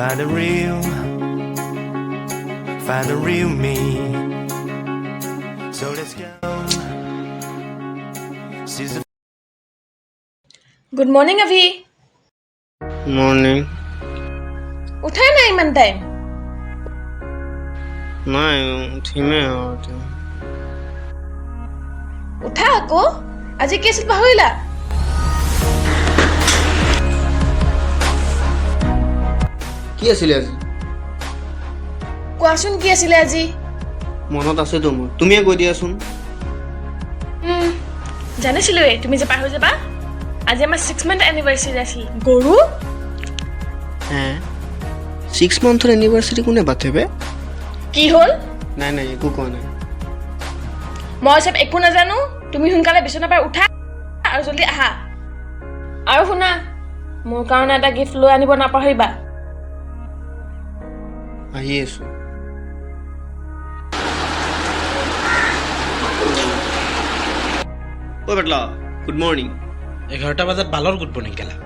find a real me. So let's go. Good morning, Avi. Morning. उठाया ना इमान time নাই উঠিমে আৰু उठा আকৌ আজি কি আছিল পাহৰিলা কি আছিলে আজি কোৱাচোন কি আছিলে আজি মনত আছে তো মোৰ তুমিয়ে কৈ দিয়াচোন জানিছিলোৱে তুমি যে পাহৰি যাবা আজি আমাৰ 6 month anniversary আছিল গৰু হ্যাঁ 6 monthৰ এনিভাৰ্সাৰী কোনে পাতেবে কি হ'ল নাই নাই একো কোৱা নাই মই সব একো নাজানো তুমি সোনকালে বিছনা পৰা উঠা আৰু জলদি আহা আৰু শুনা মোৰ কাৰণে এটা গিফ্ট লৈ আনিব নাপাহৰিবা আহি আছো ঐ বেটলা গুড মৰ্নিং 11টা বজাত বালৰ গুড মৰ্নিং কেলা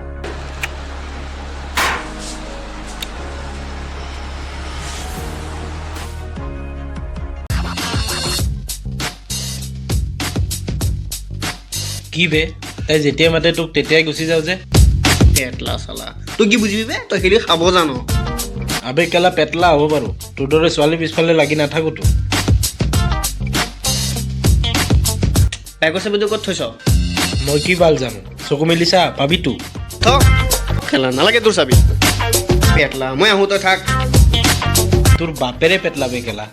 কি বে তাই যেতিয়া মাতে তোক তেতিয়াই গুচি যাও যে পেটলা চালা তই কি বুজিবি বে তই খেলি খাব জানো আবে কেলা পেটলা হ'ব বাৰু তোৰ দৰে ছোৱালী পিছফালে লাগি নাথাকোতো তাই কৈছে বুজি ক'ত থৈছ মই কি বাল জানো চকু মেলি চা পাবি তো থ খেলা নালাগে তোৰ চাবি পেটলা মই আহোঁ তই থাক তোৰ বাপেৰে পেটলা বে কেলা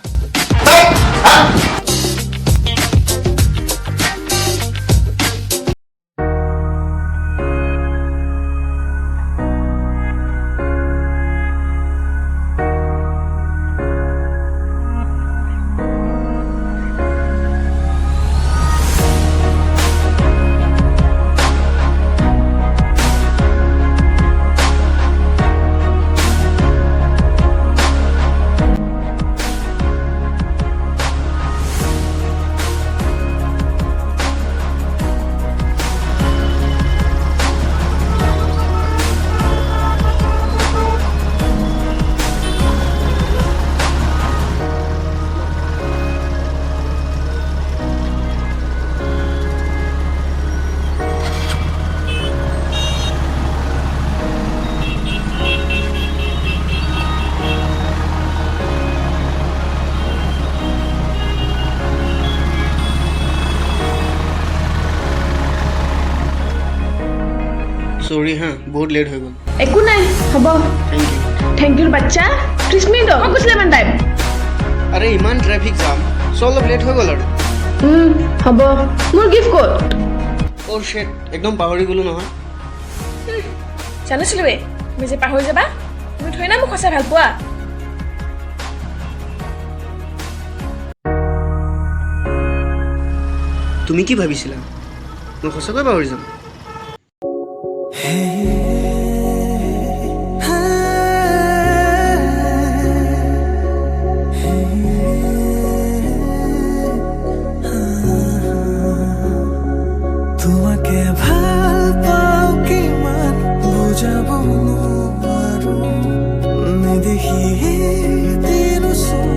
সৰি হা বহুত লেট হৈ গ'ল একো নাই হ'ব থেংক ইউ থেংক ইউ বাচ্চা 30 মিনিট মই কৈছিলে ইমান টাইম আৰে ইমান ট্ৰেফিক জাম চ' অলপ লেট হৈ গ'ল আৰু হ'ব মোৰ গিফ্ট ক'ত অ' শ্বেট একদম পাহৰি গ'লো নহয় জানিছিলোৱে তুমি যে পাহৰি যাবা তুমি থৈ না মোক সঁচাই ভাল পোৱা তুমি কি ভাবিছিলা মই সঁচাকৈ পাহৰি যাম তোমাকে ভাল পাও কিমান বুজাব নোৱাৰো নেদেখি দিনচোন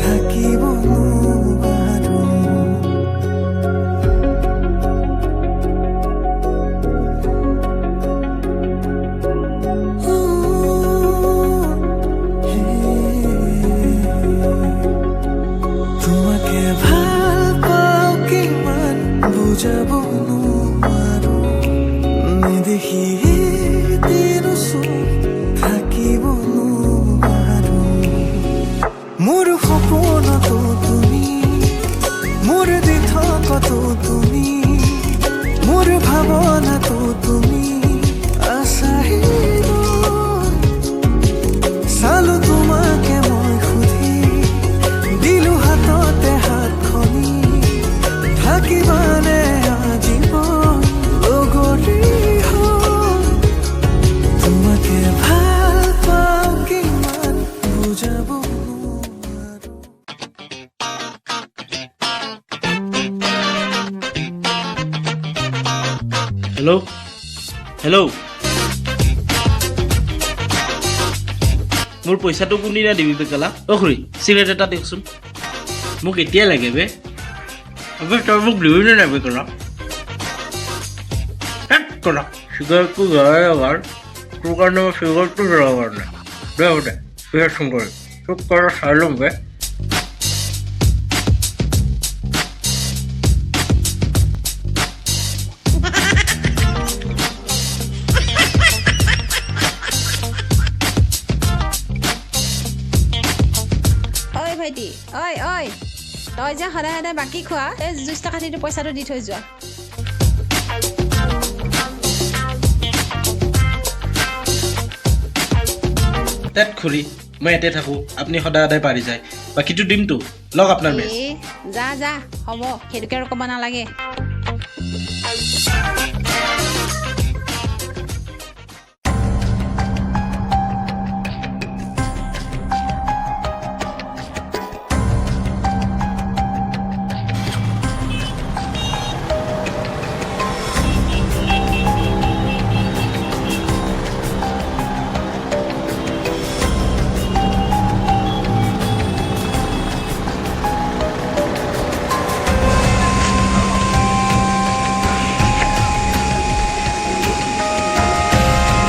থাকিব নোৱাৰো তোমাকে ভাল পাও কিমান বুজাব নোৱাৰো নেদেখি দিনচোন থাকিব নোৱাৰো মোৰ সপোনতো তুমি মোৰ দিঠকতো তুমি মোৰ ভাৱনাতো তুমি আছাহি চালো তোমাকে মই সুধি দিলো হাততে হাতখনি থাকিবানে আজীৱন লগৰী হৈ তোমাকে ভাল পাওঁ কিমান বুজাব নোৱাৰো হেল্ল' হেল্ল' মোৰ পইচাটো কোনদিনা দিবি বেকালা অ খুৰী চিগাৰেট এটা দিয়কচোন মোক এতিয়াই লাগে বে আবে তই মোক দিবি নে নাই বেকালা কৰা চিগাৰেটটো জ্বলাই এবাৰ তোৰ কাৰণে মই চিগাৰেটটো জ্বলাব পৰা নাই দে হ'ব দে পিছত ফোন কৰিম তোক কৰা চাই ল'ম বে ঐ ভাইটি ঐ ঐ তই যে সদায় সদায় বাকী খোৱা এই জুচ টকাটিটো পইচাটো দি থৈ যোৱা তেত খুৰী মই ইয়াতে থাকোঁ আপুনি সদায় সদায় পাৰি যায় বাকীটো দিমতো লওক আপোনাৰ মেচ এই যা যা হ'ব সেইটোকে আৰু ক'ব নালাগে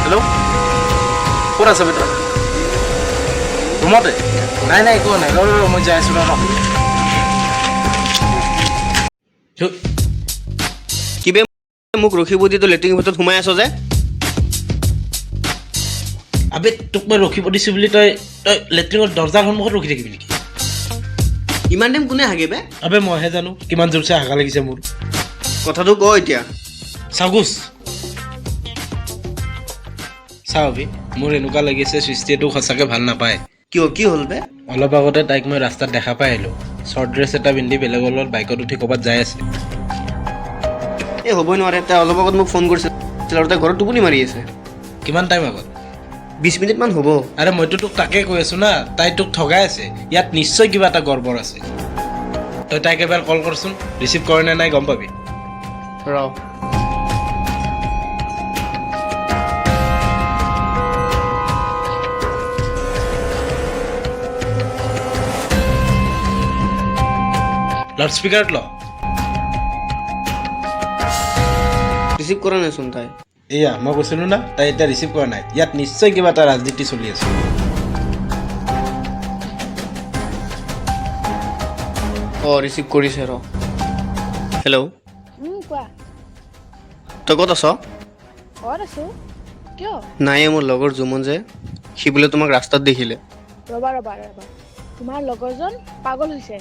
হেল্ল' ক'ত আছে বেটা ৰুমতে নাই নাই একো নাই ৰ মই যাই আছোঁ ৰ কি বে মোক ৰখিব দি তই লেট্ৰিনৰ ভিতৰত সোমাই আছ যে আবে তোক মই ৰখিব দিছোঁ বুলি তই তই লেট্ৰিনৰ দৰ্জাৰ সন্মুখত ৰখি থাকিবি নেকি ইমান টাইম কোনে হাগে বে আবে মইহে জানো কিমান জোৰছে হাগা লাগিছে মোৰ কথাটো ক এতিয়া চাগুচ চাবি মোৰ এনেকুৱা লাগিছে সৃষ্টিয়েতো সঁচাকৈ ভাল নাপায় কিয় কি হ'ল বে অলপ আগতে তাইক মই ৰাস্তাত দেখা পাই আহিলোঁ শ্বৰ্ট ড্ৰেছ এটা পিন্ধি বেলেগৰ লগত বাইকত উঠি ক'ৰবাত যাই আছে এই হ'বই নোৱাৰে তাই অলপ আগত মোক ফোন কৰিছিল আৰু তাই ঘৰত টোপনি মাৰি আছে কিমান টাইম আগত 20 মিনিটমান হ'ব আৰে মইতো তোক তাকে কৈ আছোঁ না তাই তোক ঠগাই আছে ইয়াত নিশ্চয় কিবা এটা গড়বড় আছে তই তাইক এবাৰ কল কৰচোন ৰিচিভ কৰে নে নাই গম পাবি ৰ লাউড স্পীকাৰত ল ৰিচিভ কৰা নাইচোন তাই এয়া মই কৈছিলোঁ না তাই এতিয়া ৰিচিভ কৰা নাই ইয়াত নিশ্চয় কিবা এটা ৰাজনীতি চলি আছে অঁ ৰিচিভ কৰিছে ৰ হেল্ল' কোৱা তই ক'ত আছ ঘৰত আছোঁ কিয় নাই মোৰ লগৰ জুমন যে সি বোলে তোমাক ৰাস্তাত দেখিলে ৰ'বা ৰ'বা ৰ'বা তোমাৰ লগৰজন পাগল হৈছে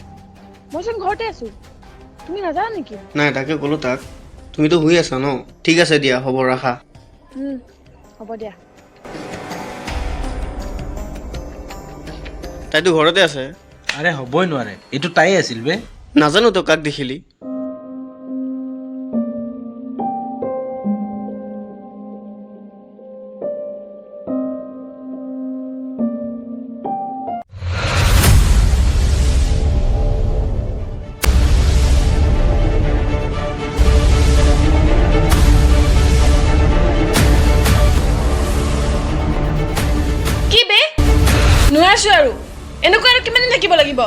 মইচোন ঘৰতে আছোঁ তুমি নাজানা নেকি নাই তাকে ক'লো তাক তুমিতো শুই আছা ন ঠিক আছে দিয়া হ'ব ৰাখা হ'ব দিয়া তাইতো ঘৰতে আছে আৰে হ'বই নোৱাৰে এইটো তাই আছিল বে নাজানো তই কাক দেখিলি কি বে নোৱাৰিছোঁ আৰু এনেকুৱা আৰু কিমান দিন থাকিব লাগিব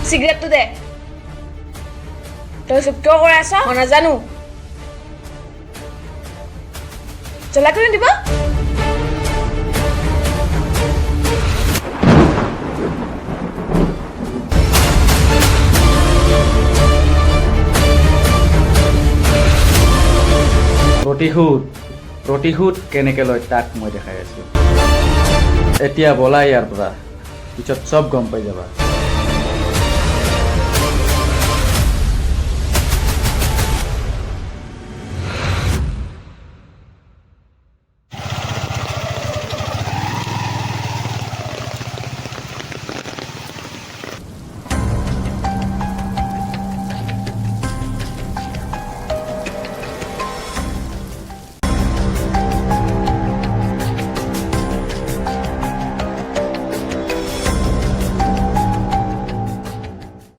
চিগাৰেটটো দে তই চব কিয় কৰি আছ মই নাজানো জ্বলাই কৰি দিব প্ৰতিশোধ কেনেকৈ লয় তাক মই দেখাই আছোঁ এতিয়া বলা ইয়াৰ পৰা পিছত চব গম পাই যাবা